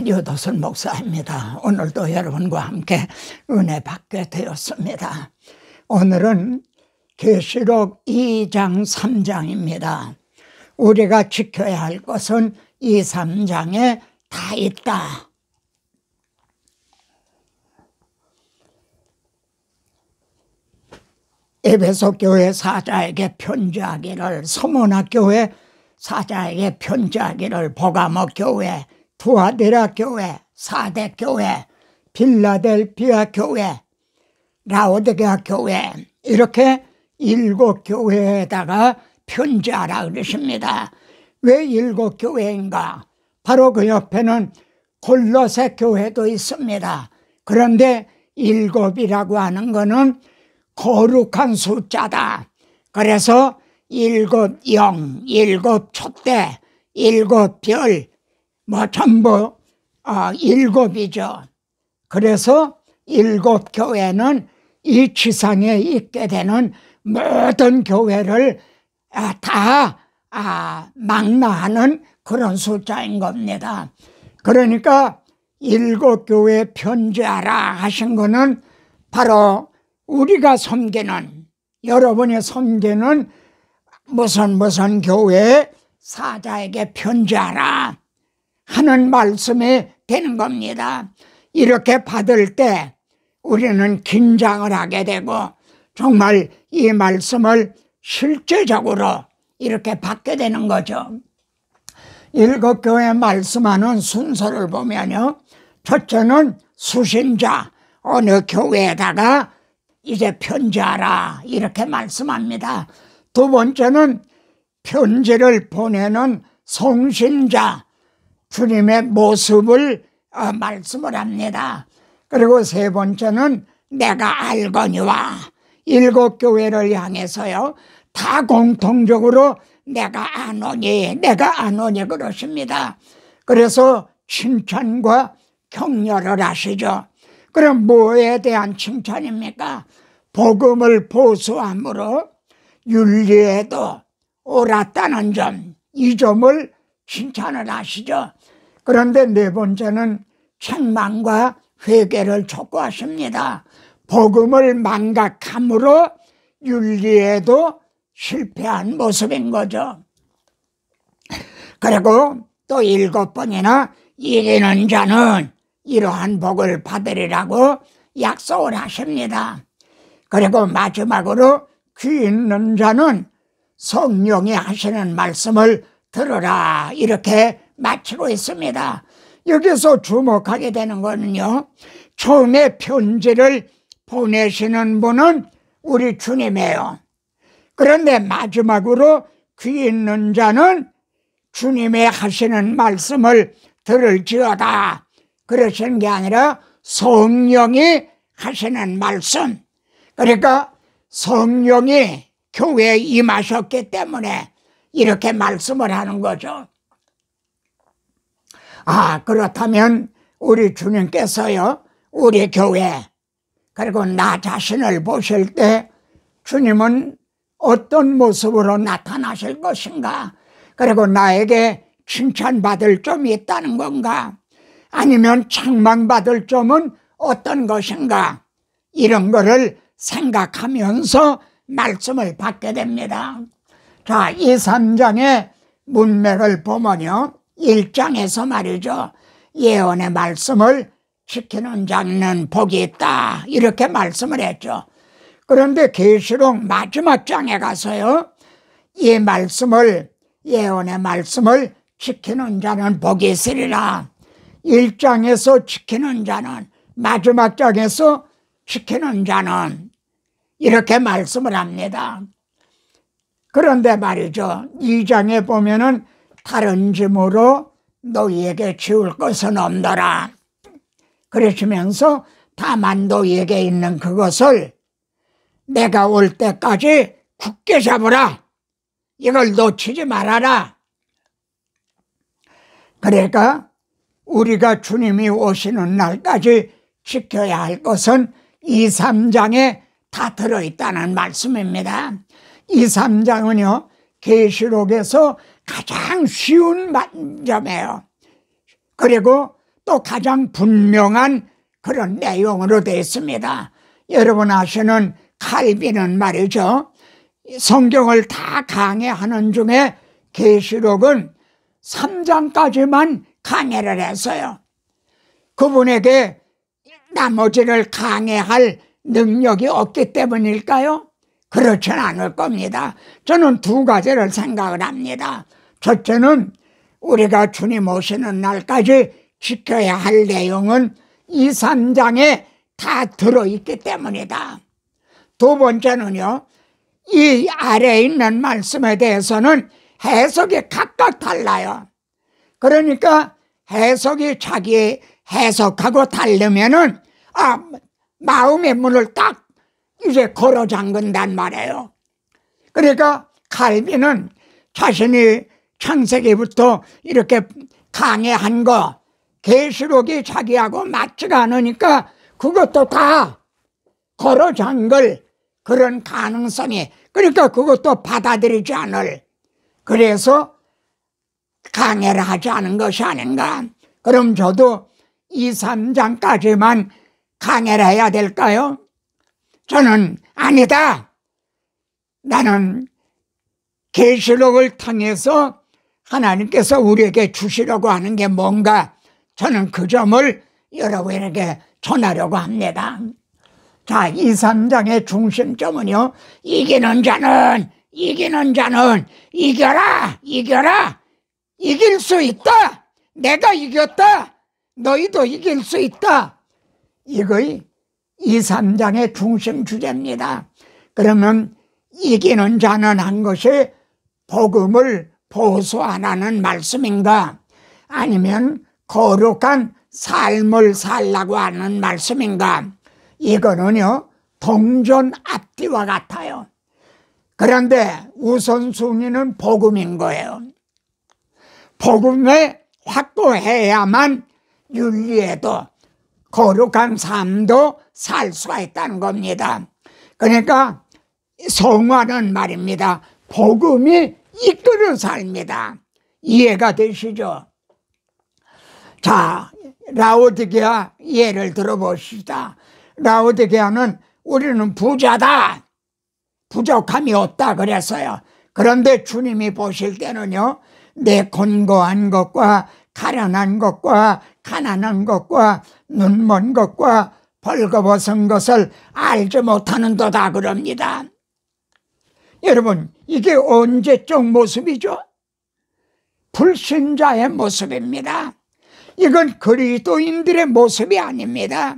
유도순 목사입니다. 오늘도 여러분과 함께 은혜 받게 되었습니다. 오늘은 계시록 2장 3장입니다. 우리가 지켜야 할 것은 이 3장에 다 있다. 에베소 교회 사자에게 편지하기를, 서모나 교회 사자에게 편지하기를, 보가모 교회, 투아디라 교회, 사대 교회, 빌라델피아 교회, 라오디게아 교회, 이렇게 7교회에다가 편지하라 그러십니다. 왜 7교회인가? 바로 그 옆에는 골로새 교회도 있습니다. 그런데 7이라고 하는 것은 거룩한 숫자다. 그래서 7영, 7촛대, 7별, 전부 7이죠. 그래서 7교회는 이 지상에 있게 되는 모든 교회를 다 망라하는 그런 숫자인 겁니다. 그러니까 7교회 편지하라 하신 거는 바로 우리가 섬기는, 여러분이 섬기는 무슨 교회 사자에게 편지하라 하는 말씀이 되는 겁니다. 이렇게 받을 때 우리는 긴장을 하게 되고 정말 이 말씀을 실제적으로 이렇게 받게 되는 거죠. 7교회 말씀하는 순서를 보면요, 첫째는 수신자, 어느 교회에다가 이제 편지하라 이렇게 말씀합니다. 두 번째는 편지를 보내는 송신자, 주님의 모습을 말씀을 합니다. 그리고 세 번째는 내가 알거니와, 7교회를 향해서요 다 공통적으로 내가 아노니 그러십니다. 그래서 칭찬과 격려를 하시죠. 그럼 뭐에 대한 칭찬입니까? 복음을 보수함으로 윤리에도 옳았다는 점, 이 점을 칭찬을 하시죠. 그런데 네 번째는 책망과 회개를 촉구하십니다. 복음을 망각함으로 윤리에도 실패한 모습인 거죠. 그리고 또 7번이나 이기는 자는 이러한 복을 받으리라고 약속을 하십니다. 그리고 마지막으로 귀 있는 자는 성령이 하시는 말씀을 들으라 이렇게 마치고 있습니다. 여기서 주목하게 되는 거는요, 처음에 편지를 보내시는 분은 우리 주님이에요. 그런데 마지막으로 귀 있는 자는 주님의 하시는 말씀을 들을지어다 그러시는 게 아니라 성령이 하시는 말씀, 그러니까 성령이 교회에 임하셨기 때문에 이렇게 말씀을 하는 거죠. 그렇다면 우리 주님께서요, 우리 교회 그리고 나 자신을 보실 때 주님은 어떤 모습으로 나타나실 것인가? 그리고 나에게 칭찬받을 점이 있다는 건가? 아니면 책망받을 점은 어떤 것인가? 이런 거를 생각하면서 말씀을 받게 됩니다. 자, 이 3장의 문맥을 보면요, 1장에서 말이죠, 예언의 말씀을 지키는 자는 복이 있다 이렇게 말씀을 했죠. 그런데 계시록 마지막 장에 가서요, 이 말씀을, 예언의 말씀을 지키는 자는 복이 있으리라. 1장에서 지키는 자는, 마지막 장에서 지키는 자는 이렇게 말씀을 합니다. 그런데 말이죠, 2장에 보면은 다른 짐으로 너희에게 지울 것은 없노라 그러시면서 다만 너희에게 있는 그것을 내가 올 때까지 굳게 잡으라, 이걸 놓치지 말아라. 그러니까 우리가 주님이 오시는 날까지 지켜야 할 것은 2, 3장에 다 들어있다는 말씀입니다. 2, 3장은요 계시록에서 가장 쉬운 점이에요. 그리고 또 가장 분명한 그런 내용으로 되어 있습니다. 여러분 아시는 칼빈은 말이죠, 성경을 다 강해하는 중에 계시록은 3장까지만 강해를 했어요. 그분에게 나머지를 강해할 능력이 없기 때문일까요? 그렇지는 않을 겁니다. 저는 두 가지를 생각을 합니다. 첫째는 우리가 주님 오시는 날까지 지켜야 할 내용은 2, 3장에 다 들어있기 때문이다. 두 번째는요, 이 아래에 있는 말씀에 대해서는 해석이 각각 달라요. 그러니까 해석이 자기 해석하고 다르면은 마음의 문을 딱 이제 걸어 잠근단 말이에요. 그러니까 칼빈은 자신이 창세기부터 이렇게 강해한 거, 계시록이 자기하고 맞지가 않으니까 그것도 다 걸어 잠글 그런 가능성이, 그러니까 그것도 받아들이지 않을, 그래서 강해를 하지 않은 것이 아닌가. 그럼 저도 2, 3장까지만 강해를 해야 될까요? 저는 아니다. 나는 계시록을 통해서 하나님께서 우리에게 주시려고 하는 게 뭔가, 저는 그 점을 여러분에게 전하려고 합니다. 자, 2, 3장의 중심점은요, 이기는 자는 이겨라, 이길 수 있다, 내가 이겼다, 너희도 이길 수 있다, 이거이 2, 3장의 중심 주제입니다. 그러면 이기는 자는 한 것이 복음을 보수하라는 말씀인가, 아니면 거룩한 삶을 살라고 하는 말씀인가? 이거는요, 동전 앞뒤와 같아요. 그런데 우선순위는 복음인 거예요. 복음에 확고해야만 윤리에도 거룩한 삶도 살 수가 있다는 겁니다. 그러니까 성화는 말입니다, 복음이 이끄는 삶이다. 이해가 되시죠? 자, 라오디게아 예를 들어봅시다. 라오디게아는 우리는 부자다, 부족함이 없다 그랬어요. 그런데 주님이 보실 때는요, 내 곤고한 것과 가련한 것과 가난한 것과 눈먼 것과 벌거벗은 것을 알지 못하는도다 그럽니다. 여러분, 이게 언제적 모습이죠? 불신자의 모습입니다. 이건 그리스도인들의 모습이 아닙니다.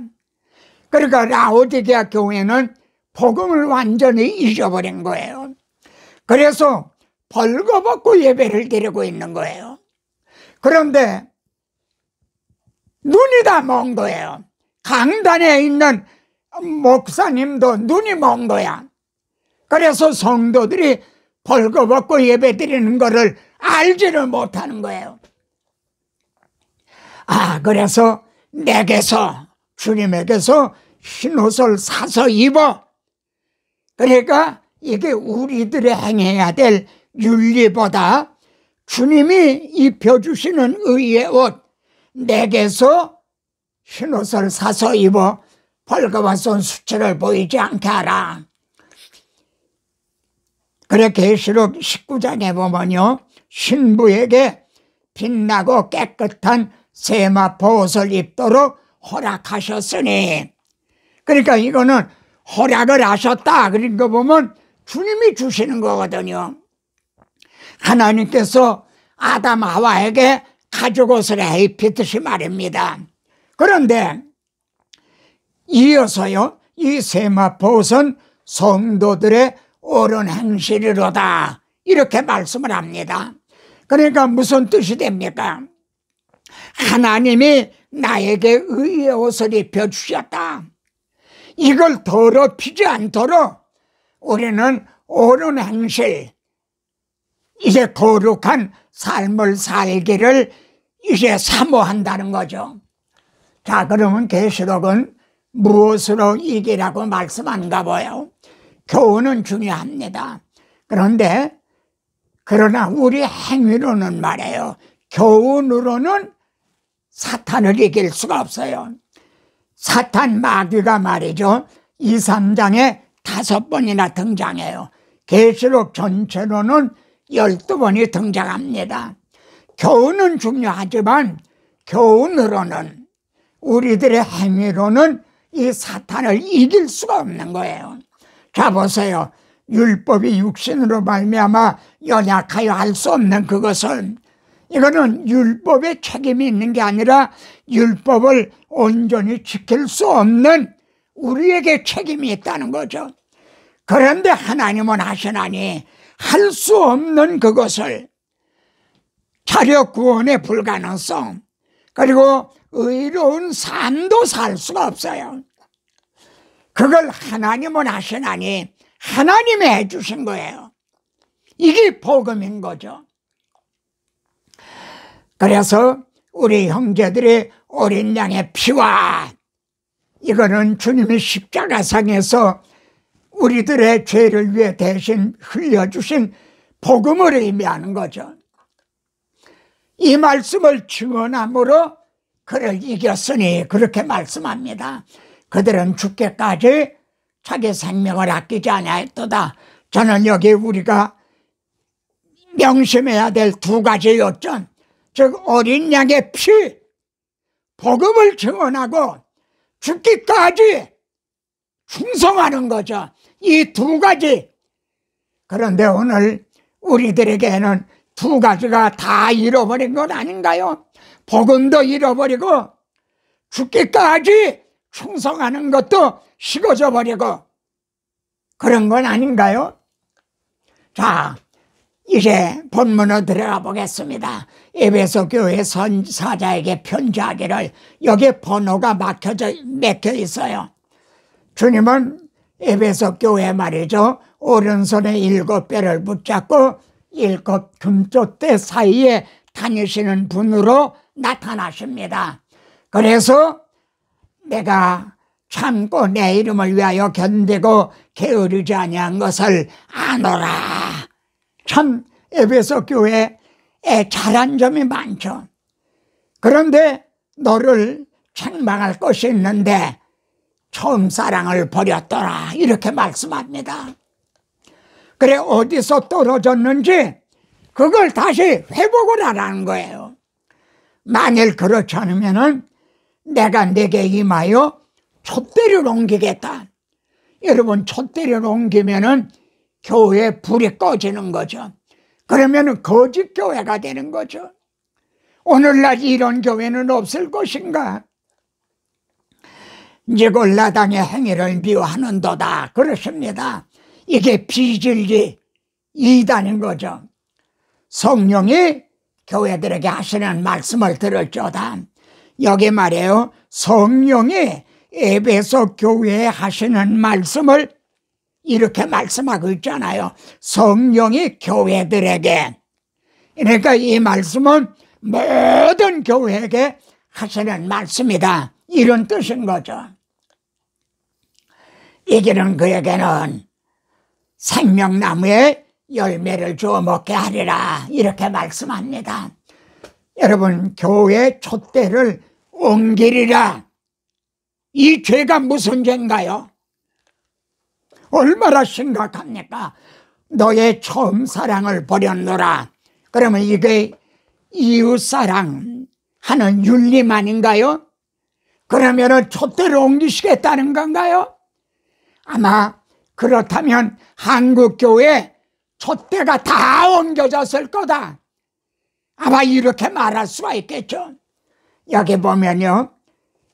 그러니까 라오디게아 교회는 복음을 완전히 잊어버린 거예요. 그래서 벌거벗고 예배를 드리고 있는 거예요. 그런데 눈이 다 먼 거예요. 강단에 있는 목사님도 눈이 먼 거야. 그래서 성도들이 벌거벗고 예배 드리는 거를 알지를 못하는 거예요. 그래서 내게서, 주님에게서 흰옷을 사서 입어. 그러니까 이게 우리들의 행해야 될 윤리보다 주님이 입혀주시는 의의 옷, 내게서 흰옷을 사서 입어 벌거벗은 수치를 보이지 않게 하라. 그래 계시록 19장에 보면요, 신부에게 빛나고 깨끗한 세마포 옷을 입도록 허락하셨으니, 그러니까 이거는 허락을 하셨다 그런 거 보면 주님이 주시는 거거든요. 하나님께서 아담 하와에게 가죽 옷을 입히듯이 말입니다. 그런데 이어서요, 이 세마포 옷은 성도들의 옳은 행실이로다 이렇게 말씀을 합니다. 그러니까 무슨 뜻이 됩니까? 하나님이 나에게 의의 옷을 입혀주셨다. 이걸 더럽히지 않도록 우리는 옳은 행실, 이제 거룩한 삶을 살기를 이제 사모한다는 거죠. 자, 그러면 계시록은 무엇으로 이기라고 말씀한가 봐요. 교훈은 중요합니다. 그러나 우리 행위로는 말이에요, 교훈으로는 사탄을 이길 수가 없어요. 사탄 마귀가 말이죠, 2, 3장에 5번이나 등장해요. 계시록 전체로는 12번이 등장합니다. 교훈은 중요하지만 교훈으로는, 우리들의 행위로는 이 사탄을 이길 수가 없는 거예요. 자, 보세요. 율법이 육신으로 말미암아 연약하여 할 수 없는 그것을, 이거는 율법에 책임이 있는 게 아니라 율법을 온전히 지킬 수 없는 우리에게 책임이 있다는 거죠. 그런데 하나님은 하시나니 할 수 없는 그것을, 자력 구원의 불가능성, 그리고 의로운 삶도 살 수가 없어요. 그걸 하나님은 하시나니 하나님이 해주신 거예요. 이게 복음인 거죠. 그래서 우리 형제들이 어린 양의 피와, 이거는 주님이 십자가상에서 우리들의 죄를 위해 대신 흘려주신 복음을 의미하는 거죠. 이 말씀을 증언함으로 그를 이겼으니, 그렇게 말씀합니다. 그들은 죽기까지 자기 생명을 아끼지 아니하였도다. 저는 여기 우리가 명심해야 될 2가지 요점, 즉 어린 양의 피, 복음을 증언하고 죽기까지 충성하는 거죠. 이 2가지. 그런데 오늘 우리들에게는 2가지가 다 잃어버린 건 아닌가요? 복음도 잃어버리고 죽기까지 충성하는 것도 식어져 버리고 그런 건 아닌가요? 자, 이제 본문으로 들어가 보겠습니다. 에베소 교회 선사자에게 편지하기를, 여기에 번호가 맥혀 있어요. 주님은 에베소 교회 말이죠, 오른손에 7뼈를 붙잡고 7 금쪽대 사이에 다니시는 분으로 나타나십니다. 그래서 내가 참고 내 이름을 위하여 견디고 게으르지 아니한 것을 아노라. 참 에베소 교회에 잘한 점이 많죠. 그런데 너를 책망할 것이 있는데 처음 사랑을 버렸더라, 이렇게 말씀합니다. 그래, 어디서 떨어졌는지 그걸 다시 회복을 하라는 거예요. 만일 그렇지 않으면은 내가 내게 임하여 촛대를 옮기겠다. 여러분, 촛대를 옮기면은 교회에 불이 꺼지는 거죠. 그러면은 거짓 교회가 되는 거죠. 오늘날 이런 교회는 없을 것인가? 니골라당의 행위를 미워하는도다, 그러십니다. 이게 비진리 이단인 거죠. 성령이 교회들에게 하시는 말씀을 들을지어다. 여기 말이에요, 성령이 에베소 교회에 하시는 말씀을 이렇게 말씀하고 있잖아요. 성령이 교회들에게, 그러니까 이 말씀은 모든 교회에게 하시는 말씀이다, 이런 뜻인 거죠. 이기는 그에게는 생명나무의 열매를 주어 먹게 하리라, 이렇게 말씀합니다. 여러분, 교회 촛대를 옮기리라, 이 죄가 무슨 죄인가요? 얼마나 심각합니까? 너의 처음 사랑을 버렸노라. 그러면 이게 이웃사랑 하는 윤림 아닌가요? 그러면은 촛대를 옮기시겠다는 건가요? 아마 그렇다면 한국교회 촛대가 다 옮겨졌을 거다, 아마 이렇게 말할 수가 있겠죠. 여기 보면요,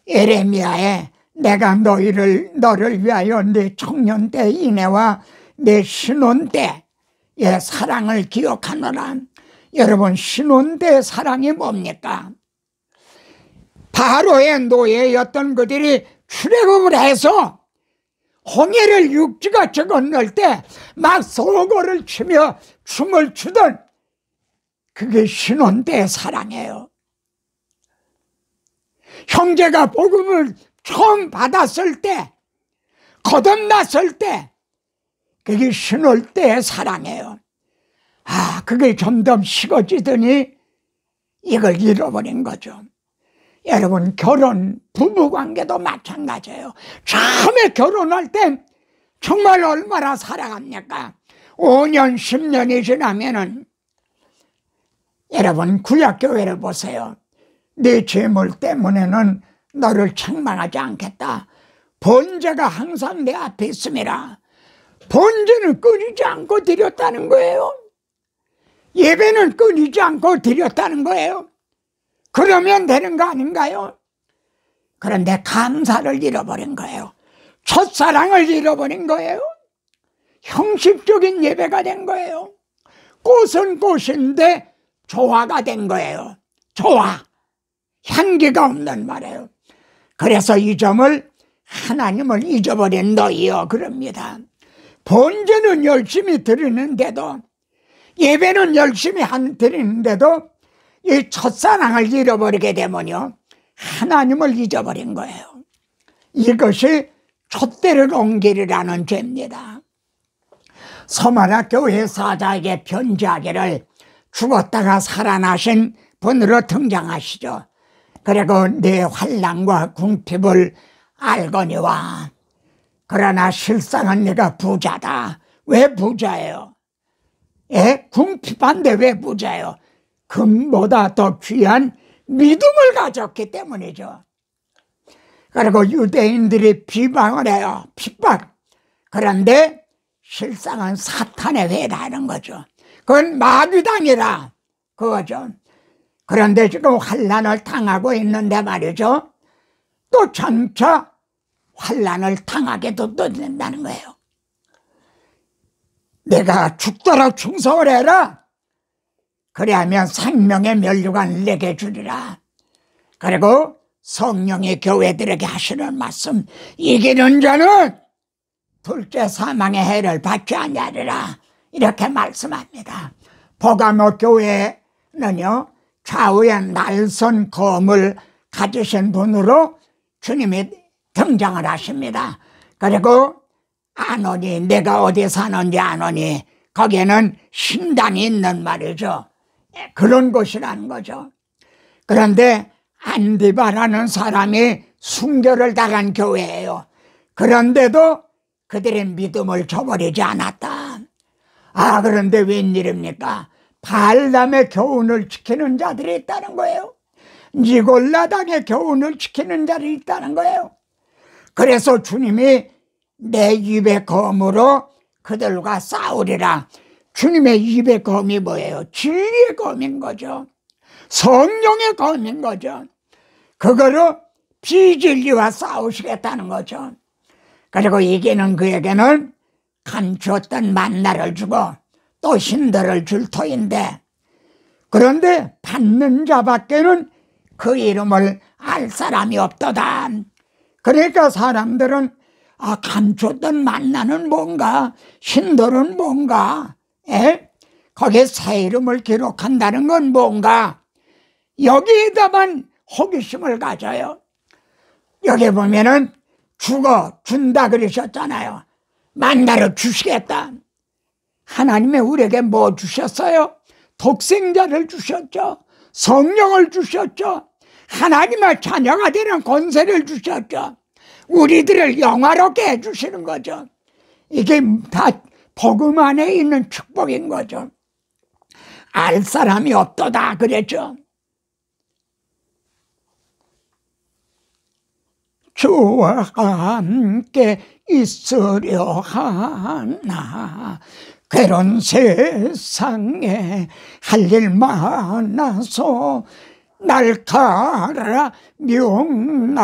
에레미야에 내가 너를 위하여 내 청년 때 인애와 내 신혼 때의 사랑을 기억하노라. 여러분, 신혼 때 사랑이 뭡니까? 바로의 노예였던 그들이 출애굽을 해서 홍해를 육지같이 건널 때 막 소고를 치며 춤을 추던 그게 신혼 때의 사랑이에요. 형제가 복음을 처음 받았을 때, 거듭났을 때, 그게 신혼 때의 사랑이에요. 그게 점점 식어지더니 이걸 잃어버린 거죠. 여러분, 결혼, 부부관계도 마찬가지예요. 처음에 결혼할 땐 정말 얼마나 살아갑니까? 5년, 10년이 지나면은, 여러분, 구약교회를 보세요. 네 재물 때문에는 너를 책망하지 않겠다. 번제가 항상 내 앞에 있음이라. 번제는 끊이지 않고 드렸다는 거예요. 예배는 끊이지 않고 드렸다는 거예요. 그러면 되는 거 아닌가요? 그런데 감사를 잃어버린 거예요. 첫사랑을 잃어버린 거예요. 형식적인 예배가 된 거예요. 꽃은 꽃인데 조화가 된 거예요. 조화. 향기가 없는 말이에요. 그래서 이 점을 하나님을 잊어버린 너희여 그럽니다. 번제는 열심히 드리는데도, 예배는 열심히 드리는데도 이 첫사랑을 잃어버리게 되면요, 하나님을 잊어버린 거예요. 이것이 촛대를 옮기리라는 죄입니다. 서마라 교회 사자에게 편지하기를 죽었다가 살아나신 분으로 등장하시죠. 그리고 내 환난과 궁핍을 알거니와 그러나 실상은 내가 부자다. 왜 부자예요? 궁핍한데 왜 부자예요? 금보다 더 귀한 믿음을 가졌기 때문이죠. 그리고 유대인들이 비방을 해요. 핍박. 그런데 실상은 사탄의 회라는 거죠. 그건 마귀당이라 그거죠. 그런데 지금 환난을 당하고 있는데 말이죠. 또 장차 환난을 당하게도 또 된다는 거예요. 내가 죽도록 충성을 해라. 그래야면 생명의 면류관을 내게 주리라. 그리고 성령이 교회들에게 하시는 말씀, 이기는 자는 둘째 사망의 해를 받지 아니하리라. 이렇게 말씀합니다. 버가모 교회는요, 좌우에 날선 검을 가지신 분으로 주님이 등장을 하십니다. 그리고 아노니, 내가 어디 사는지 아노니, 거기에는 신당이 있는 말이죠. 그런 곳이라는 거죠. 그런데 안디바라는 사람이 순교를 당한 교회예요. 그런데도 그들의 믿음을 저버리지 않았다. 그런데 웬일입니까? 발람의 교훈을 지키는 자들이 있다는 거예요. 니골라당의 교훈을 지키는 자들이 있다는 거예요. 그래서 주님이 내 입의 검으로 그들과 싸우리라. 주님의 입의 검이 뭐예요? 진리의 검인 거죠. 성령의 검인 거죠. 그거로 비진리와 싸우시겠다는 거죠. 그리고 이기는 그에게는 감추었던 만나를 주고 또 신들을 줄 터인데, 그런데 받는 자밖에는 그 이름을 알 사람이 없도다. 그러니까 사람들은 감추었던 만나는 뭔가, 신들은 뭔가, 거기에 새 이름을 기록한다는 건 뭔가, 여기에다만 호기심을 가져요. 여기 보면은 준다 그러셨잖아요. 만나를 주시겠다. 하나님이 우리에게 뭐 주셨어요? 독생자를 주셨죠. 성령을 주셨죠. 하나님의 자녀가 되는 권세를 주셨죠. 우리들을 영화롭게 해주시는 거죠. 이게 다 복음 안에 있는 축복인 거죠. 알 사람이 없도다 그랬죠. 주와 함께 있으려 하나 괴로운 세상에 할 일 많아서 날 갈아 명나신다.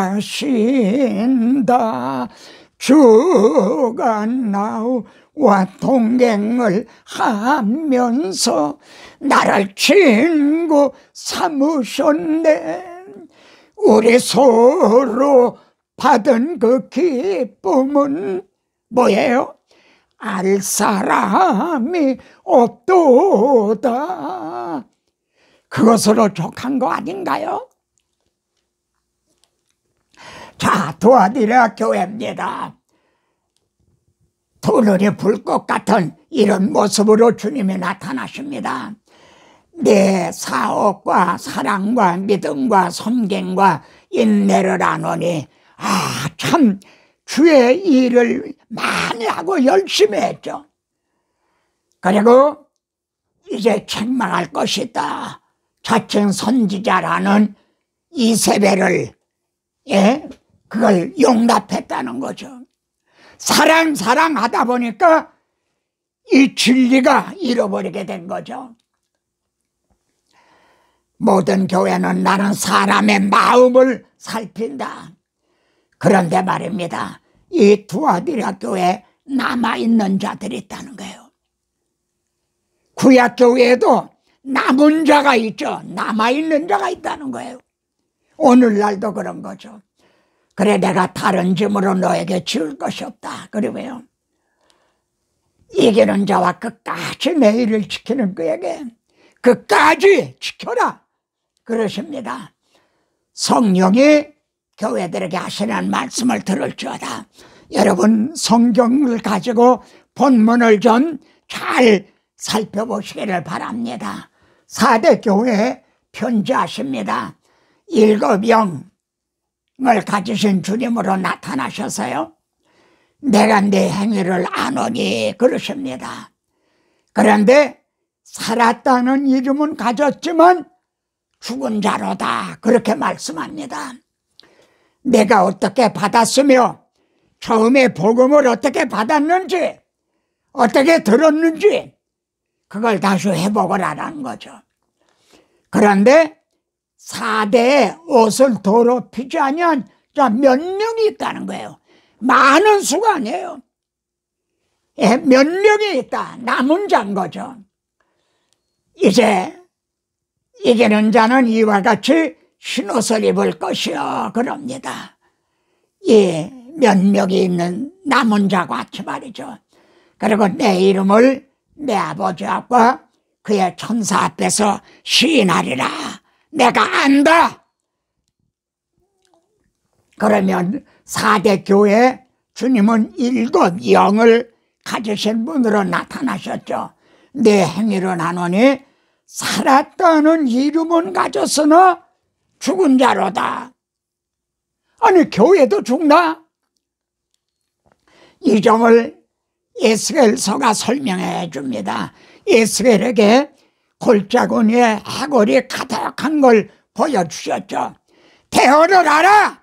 주가 나와 동행을 하면서 나를 친구 삼으셨네. 우리 서로 받은 그 기쁨은 뭐예요? 알 사람이 없도다. 그것으로 족한 거 아닌가요? 자, 도아디라 교회입니다. 도르리 불꽃 같은 이런 모습으로 주님이 나타나십니다. 내 사업과 사랑과 믿음과 섬김과 인내를 아노니 참 주의 일을 많이 하고 열심히 했죠. 그리고 이제 책망할 것이다. 자칭 선지자라는 이세벨을 그걸 용납했다는 거죠. 사랑하다 보니까 이 진리가 잃어버리게 된 거죠. 모든 교회는 나는 사람의 마음을 살핀다. 그런데 말입니다, 이 두아디라 교회에 남아있는 자들이 있다는 거예요. 구약교회에도 남은 자가 있죠. 남아있는 자가 있다는 거예요. 오늘날도 그런 거죠. 그래 내가 다른 짐으로 너에게 지을 것이 없다. 그러고요, 이기는 자와 끝까지 내 일을 지키는 그에게 끝까지 지켜라 그러십니다. 성령이 교회들에게 하시는 말씀을 들을지어다. 여러분 성경을 가지고 본문을 좀 잘 살펴보시기를 바랍니다. 4대 교회에 편지하십니다. 7영을 가지신 주님으로 나타나셔서요, 내가 네 행위를 아노니 그러십니다. 그런데 살았다는 이름은 가졌지만 죽은 자로다 그렇게 말씀합니다. 내가 어떻게 받았으며 처음에 복음을 어떻게 받았는지 어떻게 들었는지 그걸 다시 회복을 하라는 거죠. 그런데 4대에 옷을 더럽히지 아니한 자 몇 명이 있다는 거예요. 많은 수가 아니에요. 몇 명이 있다. 남은 자인 거죠. 이제 이기는 자는 이와 같이 흰옷을 입을 것이요 그럽니다. 이 몇 명이 있는 남은 자 같이 말이죠. 그리고 내 이름을 내 아버지 앞과 그의 천사 앞에서 시인하리라. 내가 안다. 그러면 4대 교회 주님은 7영을 가지신 분으로 나타나셨죠. 내 행위를 나누니 살았다는 이름은 가졌으나 죽은 자로다. 아니 교회도 죽나? 이 점을 에스겔서가 설명해 줍니다. 에스겔에게 골짜구니에 해골이 가득한 걸 보여주셨죠. 대어를 하라!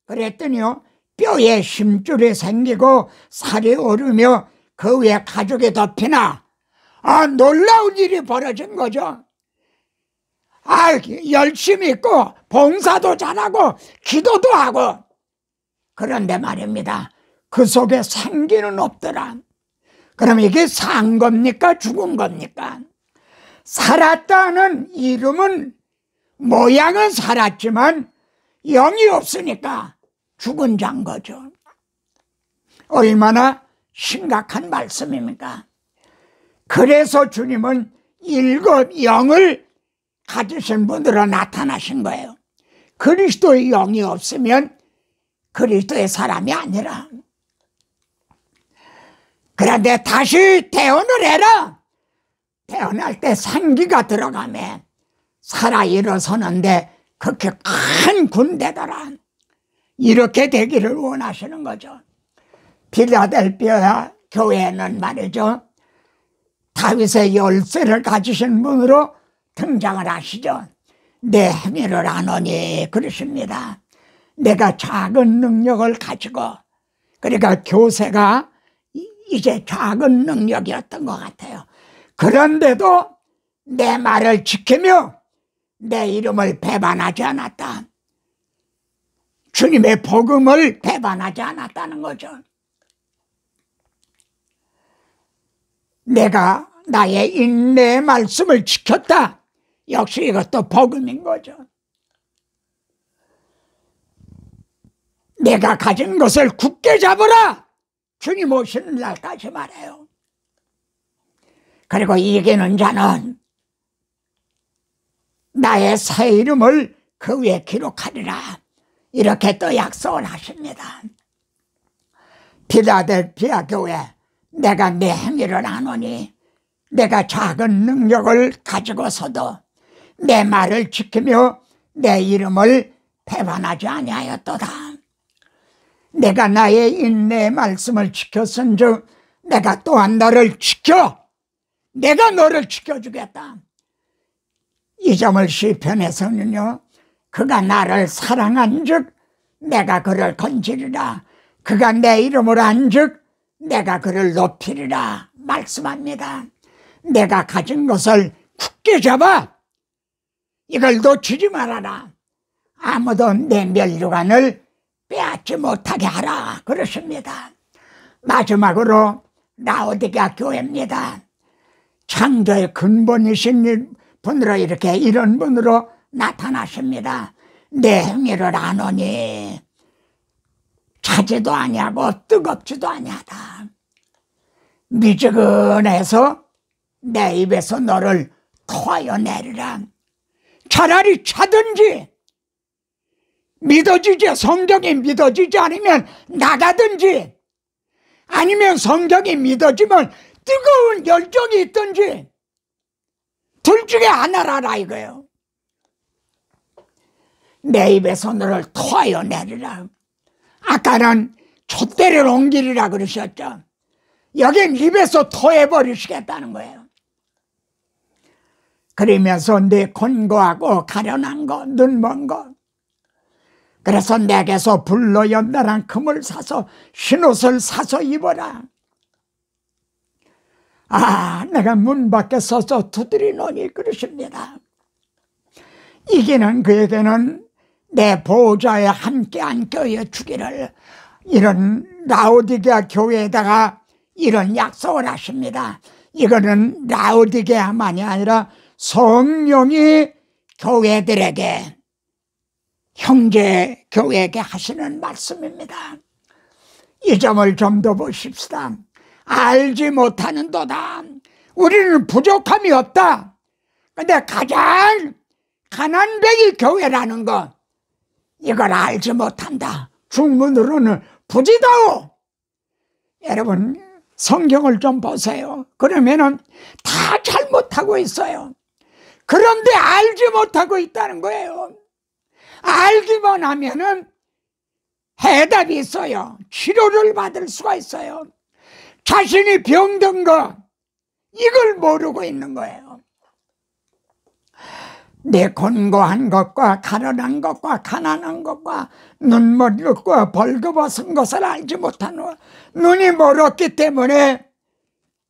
그랬더니요, 뼈에 심줄이 생기고 살이 오르며 그 위에 가죽이 덮이나 놀라운 일이 벌어진 거죠. 열심히 있고 봉사도 잘하고 기도도 하고, 그런데 말입니다, 그 속에 생기는 없더라. 그럼 이게 산 겁니까 죽은 겁니까? 살았다는 이름은 모양은 살았지만 영이 없으니까 죽은 자인 거죠. 얼마나 심각한 말씀입니까? 그래서 주님은 7영을 가지신 분으로 나타나신 거예요. 그리스도의 영이 없으면 그리스도의 사람이 아니라. 그런데 다시 태어을 해라. 태어날 때 생기가 들어가면 살아 일어서는데 그렇게 큰 군대더라. 이렇게 되기를 원하시는 거죠. 필라델피아 교회는 말이죠, 다윗의 열쇠를 가지신 분으로 등장을 하시죠. 내 행위를 아노니 그러십니다. 내가 작은 능력을 가지고, 그러니까 교세가 이제 작은 능력이었던 것 같아요. 그런데도 내 말을 지키며 내 이름을 배반하지 않았다. 주님의 복음을 배반하지 않았다는 거죠. 내가 나의 인내의 말씀을 지켰다. 역시 이것도 복음인 거죠. 내가 가진 것을 굳게 잡으라. 주님 오시는 날까지 말해요. 그리고 이기는 자는 나의 새 이름을 그 위에 기록하리라. 이렇게 또 약속을 하십니다. 필라델피아 교회, 내가 내 행위를 아노니 내가 작은 능력을 가지고서도 내 말을 지키며 내 이름을 배반하지 아니하였도다. 내가 나의 인내의 말씀을 지켰은즉 내가 또한 너를 지켜, 내가 너를 지켜주겠다. 이 점을 시편에서는요, 그가 나를 사랑한즉 내가 그를 건지리라, 그가 내 이름을 안즉 내가 그를 높이리라 말씀합니다. 내가 가진 것을 굳게 잡아 이걸 놓치지 말아라. 아무도 내 면류관을 빼앗지 못하게 하라 그러십니다. 마지막으로 라오디게아 교회입니다. 창조의 근본이신 분으로 이렇게 이런 분으로 나타나십니다. 내 행위를 아노니 차지도 아니하고 뜨겁지도 아니하다. 미지근해서 내 입에서 너를 토하여 내리라. 차라리 차든지, 믿어지지, 성경이 믿어지지 않으면 나가든지, 아니면 성경이 믿어지면 뜨거운 열정이 있든지 둘 중에 하나라 이거예요. 내 입에서 너를 토하여 내리라. 아까는 촛대를 옮기리라 그러셨죠. 여긴 입에서 토해버리시겠다는 거예요. 그러면서 내 곤고하고 가련한 거, 눈먼 거, 그래서 내게서 불로 연단한 금을 사서 흰옷을 사서 입어라. 아, 내가 문 밖에 서서 두드리노니 그러십니다. 이기는 그에게는 내 보호자에 함께 안겨여 주기를, 이런 라오디게아 교회에다가 이런 약속을 하십니다. 이거는 라오디게아만이 아니라 성령이 교회들에게, 형제 교회에게 하시는 말씀입니다. 이 점을 좀 더 보십시다. 알지 못하는도다. 우리는 부족함이 없다. 근데 가장 가난뱅이 교회라는 거, 이걸 알지 못한다. 중문으로는 부지다오. 여러분 성경을 좀 보세요. 그러면은 다 잘못하고 있어요. 그런데 알지 못하고 있다는 거예요. 알기만 하면은 해답이 있어요. 치료를 받을 수가 있어요. 자신이 병든 거, 이걸 모르고 있는 거예요. 내 곤고한 것과 가련한 것과 가난한 것과 눈먼 것과 벌거벗은 것을 알지 못하노. 눈이 멀었기 때문에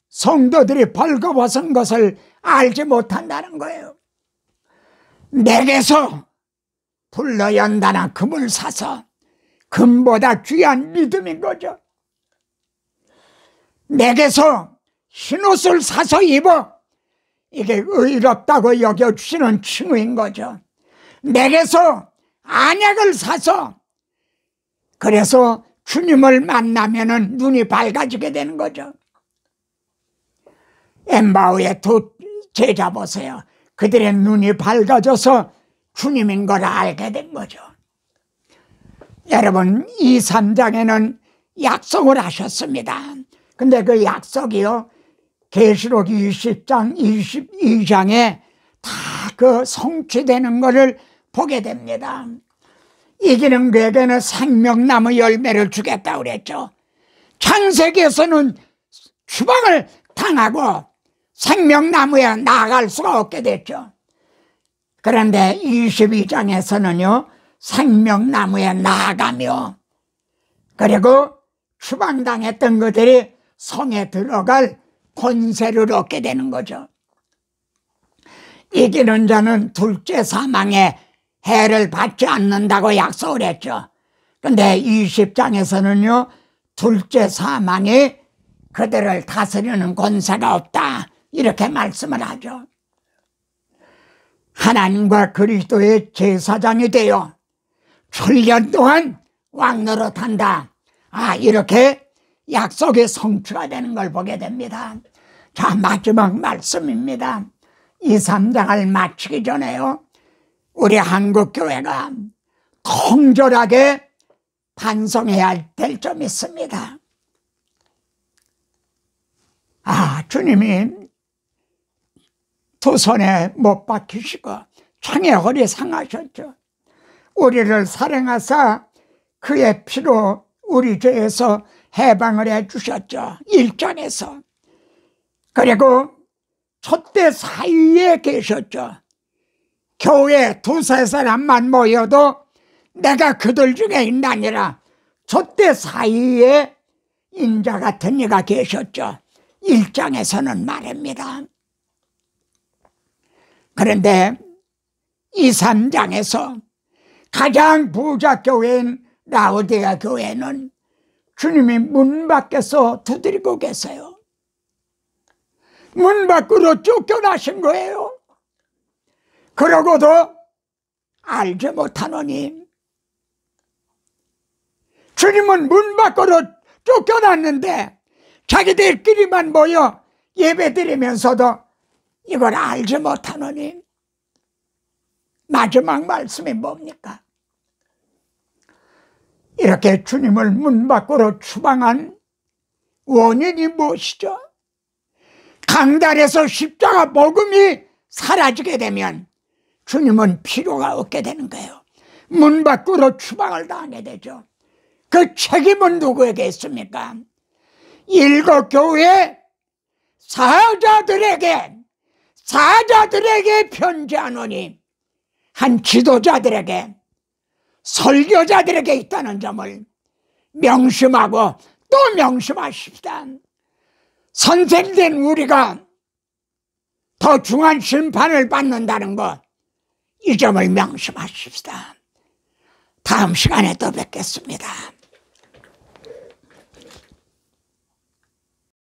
성도들이 벌거벗은 것을 알지 못한다는 거예요. 내게서 불로 연단한 금을 사서, 금보다 귀한 믿음인 거죠. 내게서 흰옷을 사서 입어, 이게 의롭다고 여겨주시는 칭의인 거죠. 내게서 안약을 사서, 그래서 주님을 만나면은 눈이 밝아지게 되는 거죠. 엠마오의 두 제자 보세요. 그들의 눈이 밝아져서 주님인 걸 알게 된 거죠. 여러분, 이 3장에는 약속을 하셨습니다. 근데 그 약속이요, 계시록 20장, 22장에 다 그 성취되는 것을 보게 됩니다. 이기는 그에게는 생명나무 열매를 주겠다고 그랬죠. 창세기에서는 추방을 당하고 생명나무에 나아갈 수가 없게 됐죠. 그런데 22장에서는요, 생명나무에 나아가며, 그리고 추방당했던 그들이 성에 들어갈 권세를 얻게 되는 거죠. 이기는 자는 둘째 사망의 해를 받지 않는다고 약속을 했죠. 근데 20장에서는요, 둘째 사망이 그들을 다스리는 권세가 없다, 이렇게 말씀을 하죠. 하나님과 그리스도의 제사장이 되어 천년 동안 왕노릇한다. 아, 이렇게 약속의 성취가 되는 걸 보게 됩니다. 자, 마지막 말씀입니다. 이 3장을 마치기 전에요, 우리 한국교회가 통절하게 반성해야 될 점이 있습니다. 아, 주님이 두 손에 못 박히시고 창에 허리 상하셨죠. 우리를 사랑하사 그의 피로 우리 죄에서 해방을 해주셨죠. 1장에서. 그리고 촛대 사이에 계셨죠. 교회 두세 사람만 모여도 내가 그들 중에 있나니라. 촛대 사이에 인자 같은 이가 계셨죠. 1장에서는 말입니다. 그런데 2, 3장에서 가장 부자 교회인 라오디가 교회는 주님이 문 밖에서 두드리고 계세요. 문 밖으로 쫓겨나신 거예요. 그러고도 알지 못하노니 주님은 문 밖으로 쫓겨났는데 자기들끼리만 모여 예배드리면서도 이걸 알지 못하노니 마지막 말씀이 뭡니까? 이렇게 주님을 문 밖으로 추방한 원인이 무엇이죠? 강단에서 십자가 복음이 사라지게 되면 주님은 필요가 없게 되는 거예요. 문 밖으로 추방을 당하게 되죠. 그 책임은 누구에게 있습니까? 7 교회 사자들에게 편지하노니 한 지도자들에게 설교자들에게 있다는 점을 명심하고 또 명심하십시다. 선생된 우리가 더 중한 심판을 받는다는 것, 이 점을 명심하십시다. 다음 시간에 또 뵙겠습니다.